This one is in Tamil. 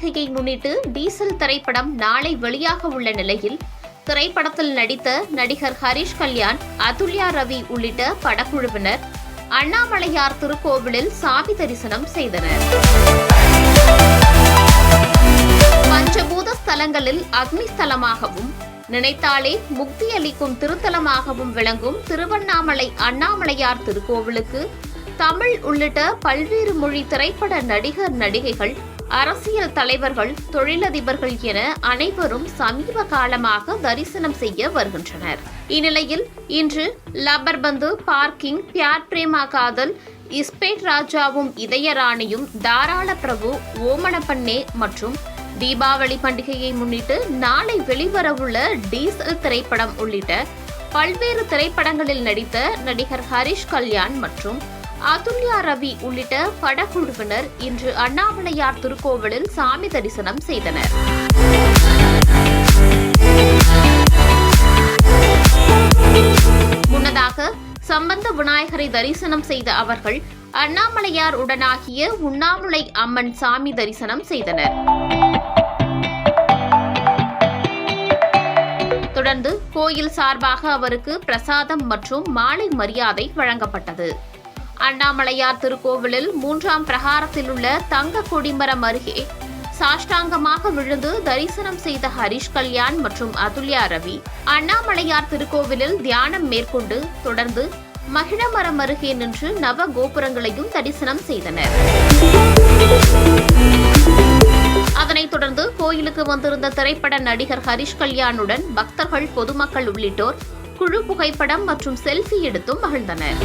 பண்டிகையை முன்னிட்டு டீசல் திரைப்படம் நாளை வெளியாக உள்ள நிலையில் திரைப்படத்தில் நடித்த நடிகர் ஹரிஷ் கல்யாண், அதுல்யா ரவி உள்ளிட்ட படக்குழுவினர் அண்ணாமலையார் திருக்கோவிலில் சாமி தரிசனம் செய்தனர். பஞ்சபூத ஸ்தலங்களில் அக்னி ஸ்தலமாகவும் நினைத்தாலே முக்தி அளிக்கும் திருத்தலமாகவும் விளங்கும் திருவண்ணாமலை அண்ணாமலையார் திருக்கோவிலுக்கு தமிழ் உள்ளிட்ட பல்வேறு மொழி திரைப்பட நடிகர் நடிகைகள், அரசியல் தலைவர்கள், தொழிலதிபர்கள் என அனைவரும் சமீப காலமாக தரிசனம் செய்ய வருகின்றனர். இந்நிலையில் இன்று லப்பர்பந்து, பார்க்கிங், பியார் பிரேமா காதல், இஸ்பேட் ராஜாவும் இதயராணியும், தாராள பிரபு, ஓமனப்பண்ணே மற்றும் தீபாவளி பண்டிகையை முன்னிட்டு நாளை வெளிவரவுள்ள டீசல் திரைப்படம் உள்ளிட்ட பல்வேறு திரைப்படங்களில் நடித்த நடிகர் ஹரிஷ் கல்யாண் மற்றும் அதுல்யா ரவி உள்ளிட்ட படக்குழுவினர் இன்று அண்ணாமலையார் திருக்கோவிலில் சாமி தரிசனம் செய்தனர். முன்னதாக சம்பந்த விநாயகரை தரிசனம் செய்த அவர்கள் அண்ணாமலையார் உடனாகிய உண்ணாமுலை அம்மன் சாமி தரிசனம் செய்தனர். தொடர்ந்து கோயில் சார்பாக அவருக்கு பிரசாதம் மற்றும் மாலை மரியாதை வழங்கப்பட்டது. அண்ணாமலையார் திருக்கோவிலில் 3ஆம் பிரகாரத்தில் உள்ள தங்க கொடிமரம் அருகே சாஷ்டாங்கமாக விழுந்து தரிசனம் செய்த ஹரிஷ் கல்யாண் மற்றும் அதுல்யா ரவி அண்ணாமலையார் திருக்கோவிலில் தியானம் மேற்கொண்டு தொடர்ந்து மகிழமரம் அருகே நின்று நவ கோபுரங்களையும் தரிசனம் செய்தனர். அதனைத் தொடர்ந்து கோயிலுக்கு வந்திருந்த திரைப்பட நடிகர் ஹரிஷ் கல்யாணுடன் பக்தர்கள், பொதுமக்கள் உள்ளிட்டோர் குழு புகைப்படம் மற்றும் செல்ஃபி எடுத்தும் மகிழ்ந்தனர்.